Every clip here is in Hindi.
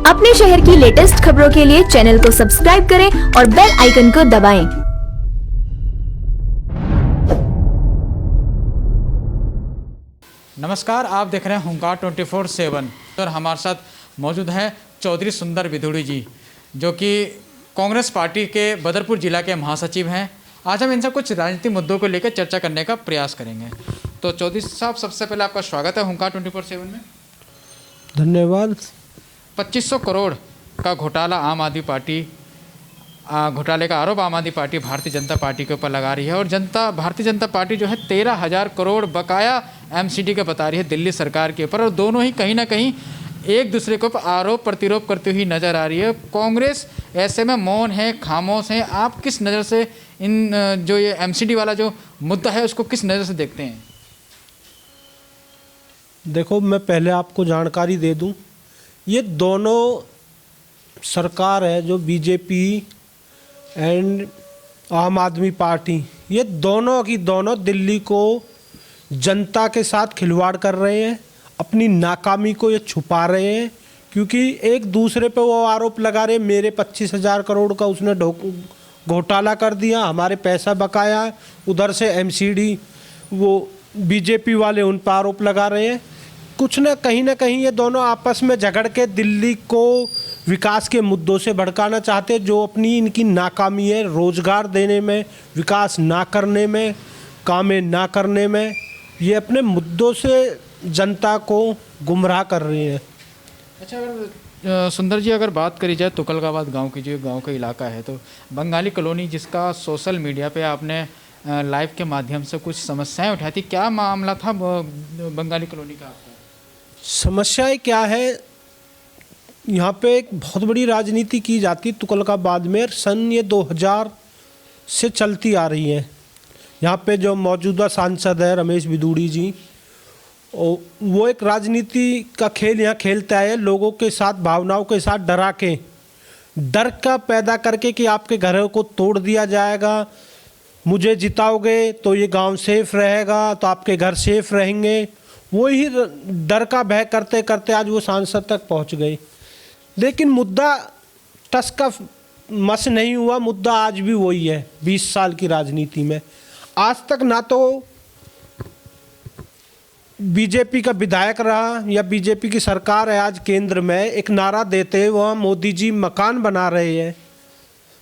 अपने शहर की लेटेस्ट खबरों के लिए चैनल को सब्सक्राइब करें और बेल आइकन को दबाएं। नमस्कार, आप देख रहे हैं हुंकार 24/7 और हमारे साथ मौजूद हैं चौधरी सुंदर विधुड़ी जी, जो कि कांग्रेस पार्टी के बदरपुर जिला के महासचिव हैं। आज हम इनसे कुछ राजनीतिक मुद्दों को लेकर चर्चा करने का प्रयास करेंगे। तो चौधरी साहब, सबसे पहले आपका स्वागत है हुंकार 24/7 में। धन्यवाद। 2500 करोड़ का घोटाला आम आदमी पार्टी घोटाले का आरोप आम आदमी पार्टी भारतीय जनता पार्टी के ऊपर लगा रही है और भारतीय जनता पार्टी जो है 13,000 करोड़ बकाया एमसीडी का बता रही है दिल्ली सरकार के ऊपर, और दोनों ही कहीं ना कहीं एक दूसरे को आरोप प्रतिरोप करती हुई नज़र आ रही है। कांग्रेस ऐसे में मौन है, खामोश है। आप किस नज़र से इन जो ये एमसीडी वाला जो मुद्दा है उसको किस नज़र से देखते हैं? देखो, मैं पहले आपको जानकारी दे दूं, ये दोनों सरकार है जो बीजेपी एंड आम आदमी पार्टी, ये दोनों की दोनों दिल्ली को जनता के साथ खिलवाड़ कर रहे हैं। अपनी नाकामी को ये छुपा रहे हैं, क्योंकि एक दूसरे पे वो आरोप लगा रहे हैं, मेरे 25,000 करोड़ का उसने घोटाला कर दिया, हमारे पैसा बकाया है। उधर से एमसीडी वो बीजेपी वाले उन पर आरोप लगा रहे हैं। कुछ ना कहीं ये दोनों आपस में झगड़ के दिल्ली को विकास के मुद्दों से भड़काना चाहते, जो अपनी इनकी नाकामी है रोजगार देने में, विकास ना करने में, कामें ना करने में, ये अपने मुद्दों से जनता को गुमराह कर रही है। अच्छा, अगर सुंदर जी अगर बात करी जाए तुगलकाबाद गांव की, जो गांव का इलाका है, तो बंगाली कॉलोनी, जिसका सोशल मीडिया पे आपने लाइव के माध्यम से कुछ समस्याएं उठाई थी, क्या मामला था बंगाली कॉलोनी का? समस्याएं क्या है, यहाँ पे एक बहुत बड़ी राजनीति की जाती है तुगलकाबाद में। सन ये 2000 से चलती आ रही है। यहाँ पे जो मौजूदा सांसद है रमेश विधुड़ी जी, वो एक राजनीति का खेल यहाँ खेलता है, लोगों के साथ भावनाओं के साथ डरा के, डर का पैदा करके कि आपके घरों को तोड़ दिया जाएगा, मुझे जिताओगे तो ये गांव सेफ रहेगा, तो आपके घर सेफ रहेंगे। वही डर का भय करते करते आज वो सांसद तक पहुंच गई। लेकिन मुद्दा टस का मस नहीं हुआ, मुद्दा आज भी वही है। 20 साल की राजनीति में आज तक ना तो बीजेपी का विधायक रहा या बीजेपी की सरकार है आज केंद्र में, एक नारा देते वहाँ मोदी जी मकान बना रहे हैं,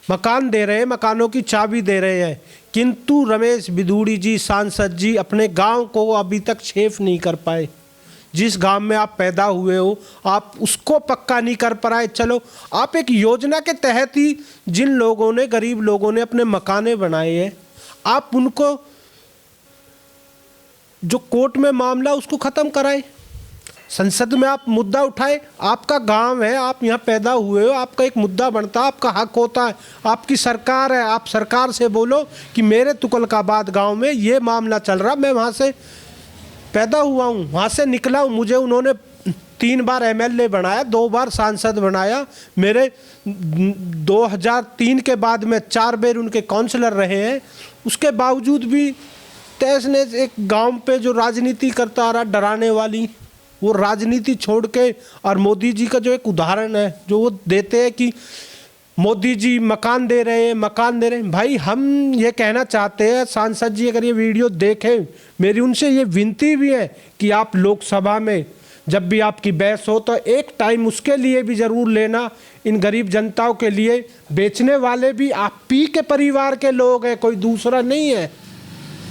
मकान दे रहे हैं, मकानों की चाबी दे रहे हैं, किंतु रमेश विधुड़ी जी सांसद जी अपने गांव को अभी तक सेफ नहीं कर पाए। जिस गांव में आप पैदा हुए हो आप उसको पक्का नहीं कर पाए। चलो, आप एक योजना के तहत ही जिन लोगों ने, गरीब लोगों ने अपने मकाने बनाए हैं, आप उनको जो कोर्ट में मामला उसको ख़त्म कराए, संसद में आप मुद्दा उठाए। आपका गांव है, आप यहाँ पैदा हुए हो, आपका एक मुद्दा बनता है, आपका हक होता है, आपकी सरकार है, आप सरकार से बोलो कि मेरे तुगलकाबाद गांव में ये मामला चल रहा, मैं वहाँ से पैदा हुआ हूँ, वहाँ से निकला हूँ, मुझे उन्होंने 3 बार एमएलए बनाया, 2 बार सांसद बनाया, मेरे 2003 के बाद में 4 बार उनके काउंसलर रहे हैं। उसके बावजूद भी तैस ने एक गांव पे जो राजनीति करता आ रहा डराने वाली, वो राजनीति छोड़ के, और मोदी जी का जो एक उदाहरण है जो वो देते हैं कि मोदी जी मकान दे रहे हैं, मकान दे रहे हैं। भाई, हम ये कहना चाहते हैं, सांसद जी अगर ये वीडियो देखें, मेरी उनसे ये विनती भी है कि आप लोकसभा में जब भी आपकी बहस हो तो एक टाइम उसके लिए भी ज़रूर लेना। इन गरीब जनताओं के लिए, बेचने वाले भी आप पी के परिवार के लोग हैं, कोई दूसरा नहीं है।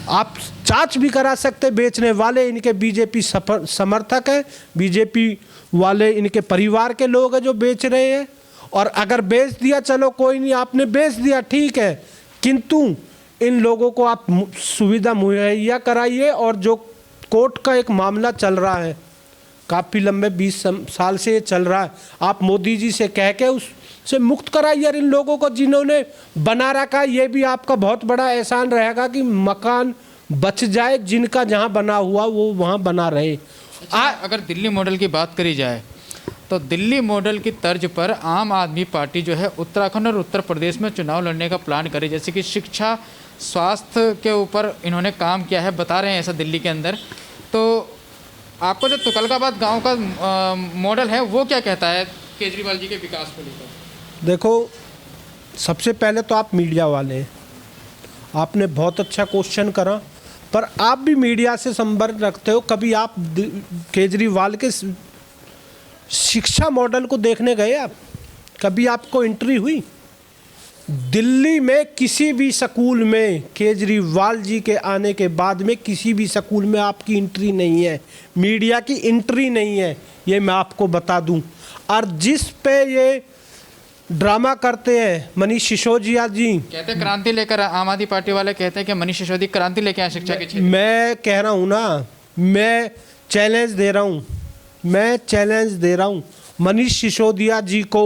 आप जांच भी करा सकते, बेचने वाले इनके बीजेपी समर्थक हैं, बीजेपी वाले इनके परिवार के लोग हैं जो बेच रहे हैं। और अगर बेच दिया, चलो कोई नहीं, आपने बेच दिया ठीक है, किंतु इन लोगों को आप सुविधा मुहैया कराइए। और जो कोर्ट का एक मामला चल रहा है, काफ़ी लंबे 20 साल से ये चल रहा है, आप मोदी जी से कह के उससे मुक्त कराइए। और इन लोगों को जिन्होंने बना रखा, ये भी आपका बहुत बड़ा एहसान रहेगा कि मकान बच जाए, जिनका जहाँ बना हुआ वो वहाँ बना रहे। अगर दिल्ली मॉडल की बात करी जाए तो दिल्ली मॉडल की तर्ज पर आम आदमी पार्टी जो है उत्तराखंड और उत्तर प्रदेश में चुनाव लड़ने का प्लान करे, जैसे कि शिक्षा, स्वास्थ्य के ऊपर इन्होंने काम किया है, बता रहे हैं ऐसा दिल्ली के अंदर। तो आपको जो तुगलकाबाद गांव का मॉडल है वो क्या कहता है? केजरीवाल जी के विकास को लेकर? देखो, सबसे पहले तो आप मीडिया वाले हैं, आपने बहुत अच्छा क्वेश्चन करा, पर आप भी मीडिया से संपर्क रखते हो। कभी आप केजरीवाल के शिक्षा मॉडल को देखने गए? आप कभी आपको एंट्री हुई? दिल्ली में किसी भी स्कूल में केजरीवाल जी के आने के बाद में किसी भी स्कूल में आपकी एंट्री नहीं है, मीडिया की एंट्री नहीं है, ये मैं आपको बता दूं। और जिस पे ये ड्रामा करते हैं मनीष सिसोदिया जी, कहते हैं क्रांति लेकर, आम आदमी पार्टी वाले कहते हैं कि मनीष सिसोदिया क्रांति लेके आए शिक्षा के क्षेत्र में। मैं कह रहा हूँ ना, मैं चैलेंज दे रहा हूँ मनीष सिसोदिया जी को।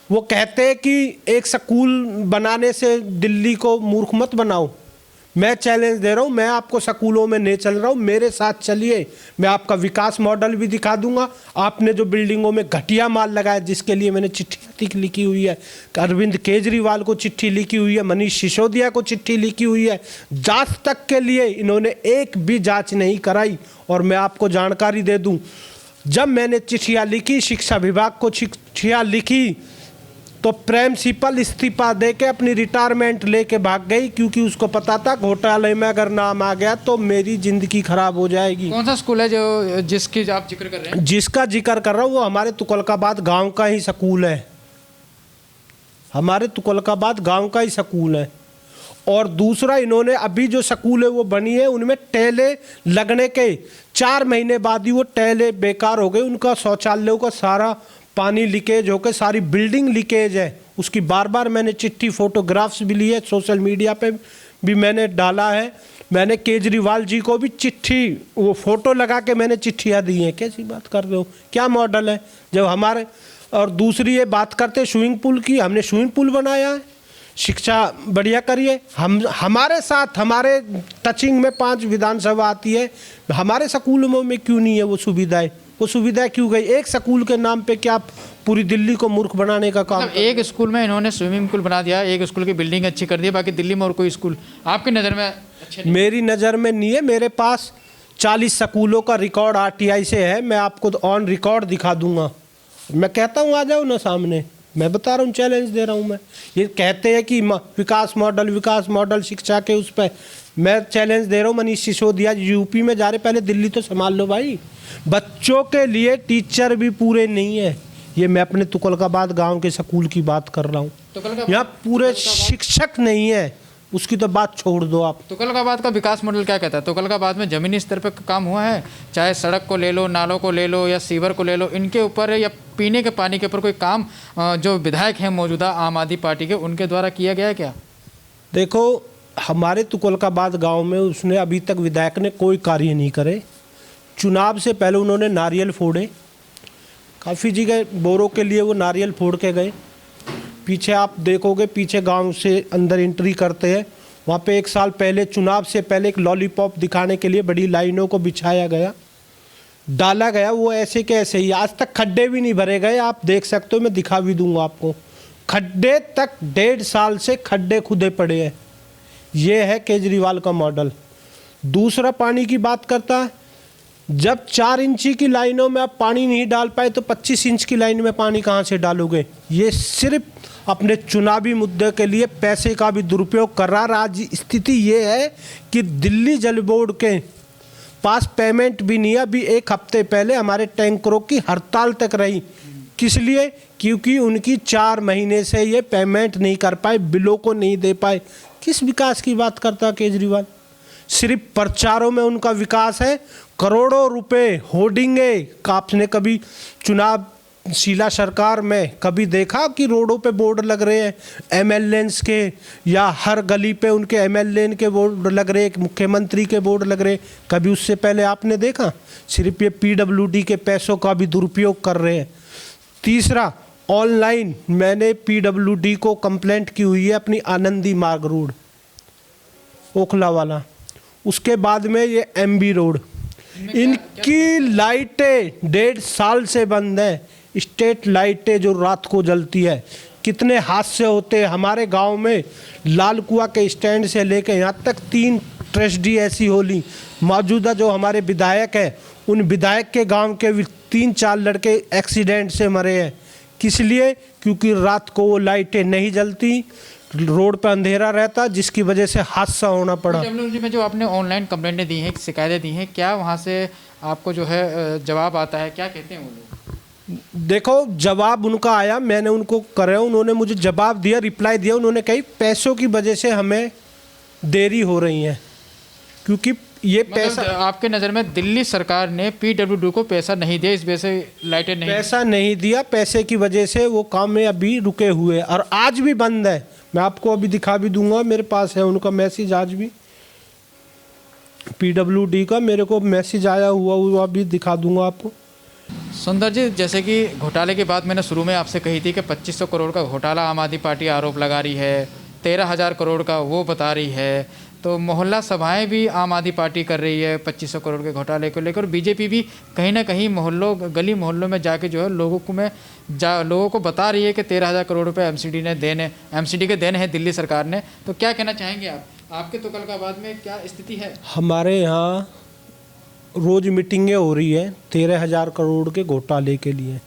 वो कहते हैं कि एक स्कूल बनाने से दिल्ली को मूर्ख मत बनाओ। मैं चैलेंज दे रहा हूँ, मैं आपको स्कूलों में नहीं चल रहा हूँ, मेरे साथ चलिए, मैं आपका विकास मॉडल भी दिखा दूंगा। आपने जो बिल्डिंगों में घटिया माल लगाया, जिसके लिए मैंने चिट्ठी लिखी हुई है, अरविंद केजरीवाल को चिट्ठी लिखी हुई है, मनीष सिसोदिया को चिट्ठी लिखी हुई है, जांच तक के लिए इन्होंने एक भी जांच नहीं कराई। और मैं आपको जानकारी दे दूं, जब मैंने चिट्ठियाँ लिखी, शिक्षा विभाग को चिट्ठियाँ लिखी, तो प्रिंसिपल इस्तीफा दे के अपनी रिटायरमेंट लेके भाग गई, क्योंकि उसको पता था घोटाले में अगर नाम आ गया तो मेरी ज़िंदगी खराब हो जाएगी। कौन सा स्कूल है जिसकी आप जिक्र कर रहे हैं? जिसका जिक्र कर रहा हूँ वो हमारे तुगलकाबाद गांव का ही स्कूल है, हमारे तुगलकाबाद गांव का ही स्कूल है। और दूसरा, इन्होंने अभी जो स्कूल है वो बनी है, उनमें टैले लगने के 4 महीने बाद ही वो टैले बेकार हो गए। उनका शौचालयों का सारा पानी लीकेज होकर सारी बिल्डिंग लीकेज है। उसकी बार बार मैंने चिट्ठी, फोटोग्राफ्स भी लिए, सोशल मीडिया पे भी मैंने डाला है। मैंने केजरीवाल जी को भी चिट्ठी, वो फोटो लगा के मैंने चिट्ठियाँ दी हैं। कैसी बात कर रहे हो, क्या मॉडल है जब हमारे। और दूसरी ये बात करते स्विमिंग पूल की, हमने स्विमिंग पूल बनाया है, शिक्षा बढ़िया करिए। हमारे साथ, हमारे टचिंग में 5 विधानसभा आती है, हमारे स्कूलों में क्यों नहीं है वो सुविधाएं? वो सुविधा क्यों गई? एक स्कूल के नाम पे क्या पूरी दिल्ली को मूर्ख बनाने का काम? एक स्कूल में इन्होंने स्विमिंग पूल बना दिया, एक स्कूल की बिल्डिंग अच्छी कर दी, बाकी दिल्ली में और कोई स्कूल आपकी नज़र में अच्छे नहीं? मेरी नज़र में नहीं है। मेरे पास 40 स्कूलों का रिकॉर्ड RTI से है, मैं आपको ऑन रिकॉर्ड दिखा दूंगा। मैं कहता हूँ आ जाओ ना सामने, मैं बता रहा हूँ, चैलेंज दे रहा हूँ मैं। ये कहते हैं कि विकास मॉडल शिक्षा के उस पर, मैं चैलेंज दे रहा हूँ मनीष सिसोदिया यूपी में जा रहे, पहले दिल्ली तो संभाल लो भाई। बच्चों के लिए टीचर भी पूरे नहीं है। ये मैं अपने तुगलकाबाद गांव के स्कूल की बात कर रहा हूँ, यहाँ पूरे शिक्षक नहीं है, उसकी तो बात छोड़ दो आप। तुगलकाबाद का विकास मॉडल क्या कहता है? तुगलकाबाद में ज़मीनी स्तर पर काम हुआ है, चाहे सड़क को ले लो, नालों को ले लो या सीवर को ले लो, इनके ऊपर या पीने के पानी के ऊपर कोई काम जो विधायक हैं मौजूदा आम आदमी पार्टी के, उनके द्वारा किया गया है क्या? देखो, हमारे तुगलकाबाद गांव में उसने अभी तक विधायक ने कोई कार्य नहीं करे। चुनाव से पहले उन्होंने नारियल फोड़े, काफ़ी जगह बोरों के लिए वो नारियल फोड़ के गए। पीछे आप देखोगे, पीछे गांव से अंदर एंट्री करते हैं, वहाँ पे 1 साल पहले, चुनाव से पहले, एक लॉलीपॉप दिखाने के लिए बड़ी लाइनों को बिछाया गया, डाला गया, वो ऐसे के ऐसे ही। आज तक खड्डे भी नहीं भरे गए, आप देख सकते हो, मैं दिखा भी दूंगा आपको। खड्डे तक 1.5 साल से खड्डे खुदे पड़े हैं। ये है केजरीवाल का मॉडल। दूसरा, पानी की बात करता है, जब 4 इंची की लाइनों में आप पानी नहीं डाल पाए तो 25 इंच की लाइन में पानी कहाँ से डालोगे? ये सिर्फ अपने चुनावी मुद्दे के लिए पैसे का भी दुरुपयोग कर रहा। आज स्थिति ये है कि दिल्ली जल बोर्ड के पास पेमेंट भी नहीं है। अभी 1 हफ्ते पहले हमारे टैंकरों की हड़ताल तक रही। किस लिए? क्योंकि उनकी 4 महीने से ये पेमेंट नहीं कर पाए, बिलों को नहीं दे पाए। किस विकास की बात करता केजरीवाल? सिर्फ प्रचारों में उनका विकास है। करोड़ों रुपए होर्डिंगे, आपने कभी चुनावशीला सरकार में कभी देखा कि रोडों पे बोर्ड लग रहे हैं MLAs के, या हर गली पे उनके MLA के बोर्ड लग रहे हैं, मुख्यमंत्री के बोर्ड लग रहे? कभी उससे पहले आपने देखा? सिर्फ ये PWD के पैसों का भी दुरुपयोग कर रहे हैं। तीसरा, ऑनलाइन मैंने PWD को कंप्लेंट की हुई है अपनी आनंदी मार्ग रोड ओखला वाला। उसके बाद में ये MB रोड, इनकी लाइटें 1.5 साल से बंद है। स्ट्रीट लाइटें जो रात को जलती है, कितने हादसे होते हैं हमारे गांव में। लालकुआ के स्टैंड से लेकर यहाँ तक 3 ट्रेजेडी ऐसी होली। मौजूदा जो हमारे विधायक हैं, उन विधायक के गांव के 3-4 लड़के एक्सीडेंट से मरे हैं। किस लिए? क्योंकि रात को वो लाइटें नहीं जलती, रोड पर अंधेरा रहता, जिसकी वजह से हादसा होना पड़ा। PWD में जो आपने ऑनलाइन कंप्लेंटें दी हैं, शिकायतें दी हैं, क्या वहाँ से आपको जो है जवाब आता है? क्या कहते हैं वो लोग? देखो, जवाब उनका आया, मैंने उनको करे, उन्होंने मुझे जवाब दिया, रिप्लाई दिया। उन्होंने कही पैसों की वजह से हमें देरी हो रही है, क्योंकि ये पैसा आपके नज़र में दिल्ली सरकार ने PWD को पैसा नहीं दिया, इस वजह से लाइटें नहीं पैसा नहीं दिया, पैसे की वजह से वो काम में अभी रुके हुए और आज भी बंद है। मैं आपको अभी दिखा भी दूंगा, मेरे पास है उनका मैसेज, आज भी PWD का मेरे को मैसेज आया हुआ, वो अभी दिखा दूंगा आपको। सुंदर जी, जैसे कि घोटाले की बात मैंने शुरू में आपसे कही थी कि 2500 करोड़ का घोटाला आम आदमी पार्टी आरोप लगा रही है, 13,000 करोड़ का वो बता रही है, तो मोहल्ला सभाएं भी आम आदमी पार्टी कर रही है 2500 करोड़ के घोटाले को लेकर। बीजेपी भी कहीं ना कहीं गली मोहल्लों में जाके जो है लोगों को बता रही है कि 13,000 करोड़ रुपए एमसीडी के देने हैं दिल्ली सरकार ने। तो क्या कहना चाहेंगे आप? आपके तुगलकाबाद में क्या स्थिति है? हमारे यहाँ रोज मीटिंगें हो रही है 13,000 करोड़ के घोटाले के लिए,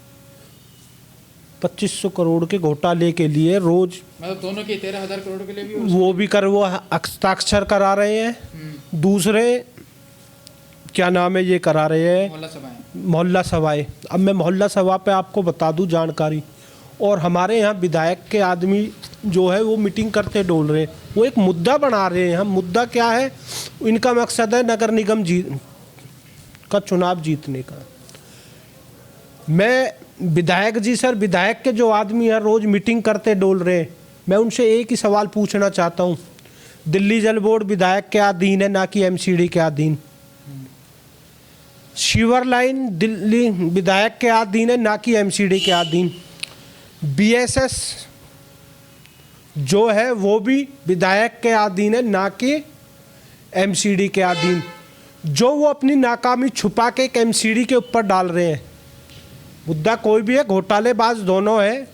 2500 करोड़ के घोटाले के लिए रोज, मतलब दोनों की 13,000 करोड़ के लिए भी वो भी वो हस्ताक्षर करा रहे हैं। दूसरे क्या नाम है, ये करा रहे हैं मोहल्ला सभाएं। अब मैं मोहल्ला सभा पे आपको बता दूं जानकारी, और हमारे यहाँ विधायक के आदमी जो है वो मीटिंग करते डोल रहे, वो एक मुद्दा बना रहे हैं। हम मुद्दा क्या है, इनका मकसद है नगर निगम का चुनाव जीतने का। मैं विधायक जी, सर विधायक के जो आदमी हैं रोज मीटिंग करते डोल रहे, मैं उनसे एक ही सवाल पूछना चाहता हूँ, दिल्ली जल बोर्ड विधायक के अधीन है ना कि एमसीडी के अधीन? सीवर लाइन दिल्ली विधायक के अधीन है ना कि एमसीडी के अधीन? बीएसएस जो है वो भी विधायक के अधीन है ना कि एमसीडी के अधीन? जो वो अपनी नाकामी छुपा के एक एमसीडी के ऊपर डाल रहे हैं। मुद्दा कोई भी है, घोटालेबाज दोनों है,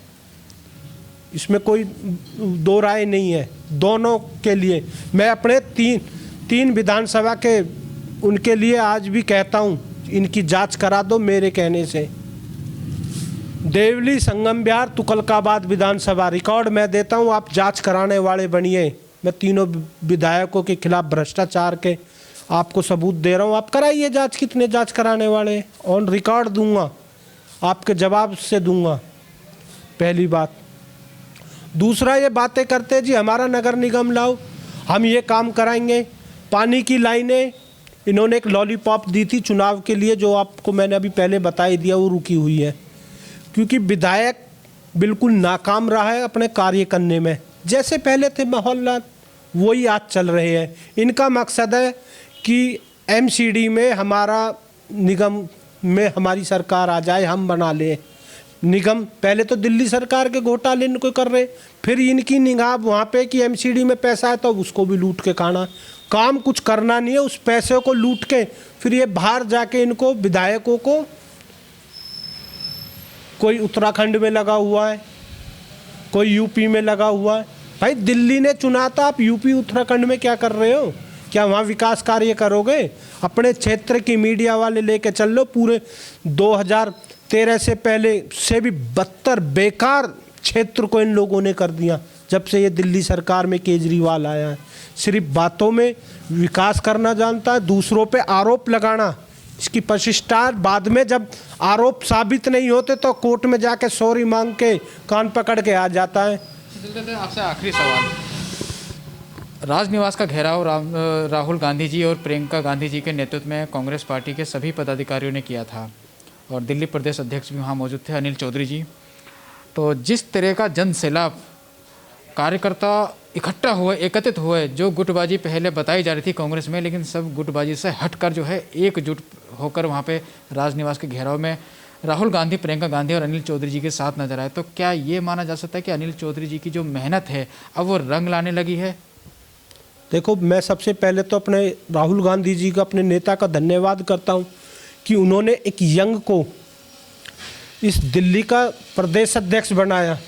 इसमें कोई दो राय नहीं है। दोनों के लिए मैं अपने तीन विधानसभा के उनके लिए आज भी कहता हूं, इनकी जांच करा दो मेरे कहने से। देवली, संगम विहार, तुगलकाबाद विधानसभा रिकॉर्ड मैं देता हूं, आप जांच कराने वाले बनिए। मैं तीनों विधायकों के खिलाफ भ्रष्टाचार के आपको सबूत दे रहा हूं, आप कराइए जांच। कितने जांच कराने वाले, ऑन रिकॉर्ड दूंगा, आपके जवाब से दूंगा, पहली बात। दूसरा, ये बातें करते जी हमारा नगर निगम लाओ, हम ये काम कराएंगे। पानी की लाइनें इन्होंने एक लॉलीपॉप दी थी चुनाव के लिए, जो आपको मैंने अभी पहले बता ही दिया, वो रुकी हुई है क्योंकि विधायक बिल्कुल नाकाम रहा है अपने कार्य करने में। जैसे पहले थे मोहल्ला, वही आज चल रहे हैं। इनका मकसद है कि एमसीडी में हमारा निगम में हमारी सरकार आ जाए, हम बना ले निगम। पहले तो दिल्ली सरकार के घोटाले इनको कर रहे, फिर इनकी निगाह वहाँ पे कि एमसीडी में पैसा है तो उसको भी लूट के खाना। काम कुछ करना नहीं है, उस पैसे को लूट के फिर ये बाहर जाके इनको विधायकों को, कोई उत्तराखंड में लगा हुआ है, कोई यूपी में लगा हुआ है। भाई दिल्ली ने चुना था, आप यूपी उत्तराखंड में क्या कर रहे हो? क्या वहाँ विकास कार्य करोगे? अपने क्षेत्र की मीडिया वाले लेके चल लो। पूरे 2013 से पहले से भी बदतर बेकार क्षेत्र को इन लोगों ने कर दिया जब से ये दिल्ली सरकार में केजरीवाल आया है। सिर्फ बातों में विकास करना जानता है, दूसरों पे आरोप लगाना इसकी प्रशिष्टार। बाद में जब आरोप साबित नहीं होते तो कोर्ट में जाके सॉरी मांग के कान पकड़ के आ जाता है। आपसे आखिरी सवाल, राजनिवास का घेराव राहुल गांधी जी और प्रियंका गांधी जी के नेतृत्व में कांग्रेस पार्टी के सभी पदाधिकारियों ने किया था और दिल्ली प्रदेश अध्यक्ष भी वहाँ मौजूद थे, अनिल चौधरी जी। तो जिस तरह का जन सैलाब कार्यकर्ता एकत्रित हुए, जो गुटबाजी पहले बताई जा रही थी कांग्रेस में, लेकिन सब गुटबाजी से हटकर जो है एकजुट होकर वहाँ पे राजनिवास के घेराव में राहुल गांधी, प्रियंका गांधी और अनिल चौधरी जी के साथ नजर आए। तो क्या ये माना जा सकता है कि अनिल चौधरी जी की जो मेहनत है अब वो रंग लाने लगी है? देखो, मैं सबसे पहले तो अपने राहुल गांधी जी का, अपने नेता का धन्यवाद करता हूँ कि उन्होंने एक यंग को इस दिल्ली का प्रदेश अध्यक्ष बनाया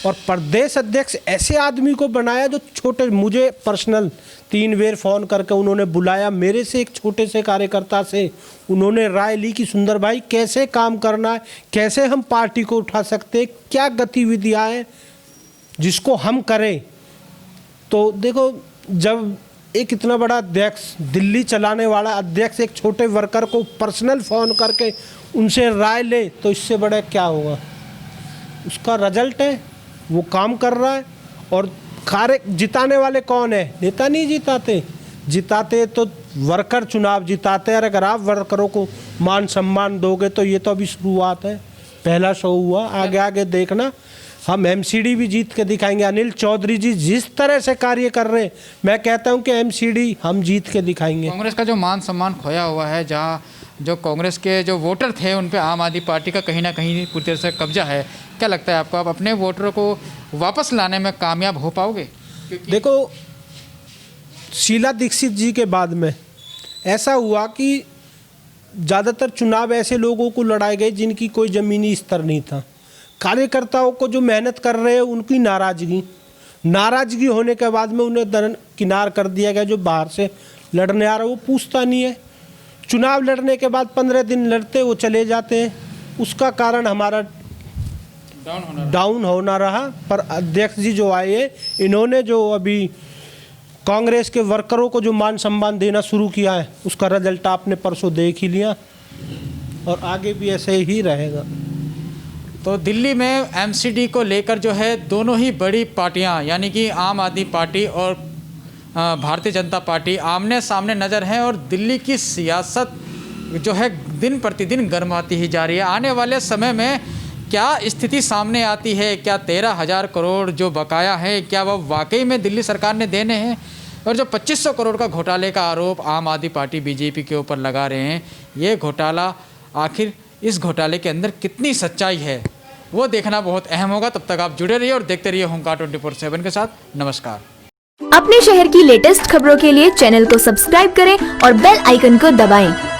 और प्रदेश अध्यक्ष ऐसे आदमी को बनाया जो छोटे, मुझे पर्सनल 3 बार फ़ोन करके उन्होंने बुलाया, मेरे से एक छोटे से कार्यकर्ता से उन्होंने राय ली कि सुंदर भाई कैसे काम करना है, कैसे हम पार्टी को उठा सकते हैं, क्या गतिविधियाँ हैं जिसको हम करें। तो देखो, जब एक इतना बड़ा अध्यक्ष, दिल्ली चलाने वाला अध्यक्ष एक छोटे वर्कर को पर्सनल फ़ोन करके उनसे राय ले, तो इससे बड़ा क्या होगा। उसका रिजल्ट है, वो काम कर रहा है। और कार्य जिताने वाले कौन है? नेता नहीं जिताते, जिताते तो वर्कर चुनाव जिताते हैं। और अगर आप वर्करों को मान सम्मान दोगे तो ये तो अभी शुरुआत है, पहला शो हुआ, आगे आगे देखना। हम एमसीडी भी जीत के दिखाएंगे। अनिल चौधरी जी जिस तरह से कार्य कर रहे हैं, मैं कहता हूं कि एमसीडी हम जीत के दिखाएंगे। कांग्रेस का जो मान सम्मान खोया हुआ है, जहां जो कांग्रेस के जो वोटर थे उन पे आम आदमी पार्टी का कहीं ना कहीं पूरी तरह से कब्जा है, क्या लगता है आपको, आप अपने वोटरों को वापस लाने में कामयाब हो पाओगे? देखो, शीला दीक्षित जी के बाद में ऐसा हुआ कि ज़्यादातर चुनाव ऐसे लोगों को लड़ाए गए जिनकी कोई ज़मीनी स्तर नहीं था। कार्यकर्ताओं को जो मेहनत कर रहे हैं उनकी नाराज़गी होने के बाद में उन्हें दरकिनार कर दिया गया। जो बाहर से लड़ने आ रहा है वो पूछता नहीं है। चुनाव लड़ने के बाद 15 दिन लड़ते वो चले जाते हैं। उसका कारण हमारा डाउन होना रहा। पर अध्यक्ष जी जो आए हैं, इन्होंने जो अभी कांग्रेस के वर्करों को जो मान सम्मान देना शुरू किया है, उसका रिजल्ट आपने परसों देख ही लिया और आगे भी ऐसे ही रहेगा। तो दिल्ली में एमसीडी को लेकर जो है दोनों ही बड़ी पार्टियां यानी कि आम आदमी पार्टी और भारतीय जनता पार्टी आमने सामने नज़र हैं और दिल्ली की सियासत जो है दिन प्रतिदिन गर्माती ही जा रही है। आने वाले समय में क्या स्थिति सामने आती है? क्या 13,000 करोड़ जो बकाया है, क्या वह वाकई में दिल्ली सरकार ने देने हैं? और जो 2500 करोड़ का घोटाले का आरोप आम आदमी पार्टी बीजेपी के ऊपर लगा रहे हैं, ये घोटाला आखिर इस घोटाले के अंदर कितनी सच्चाई है वो देखना बहुत अहम होगा। तब तक आप जुड़े रहिए और देखते रहिए होमगार्ड 24/7 के साथ। नमस्कार। अपने शहर की लेटेस्ट खबरों के लिए चैनल को सब्सक्राइब करें और बेल आइकन को दबाएं।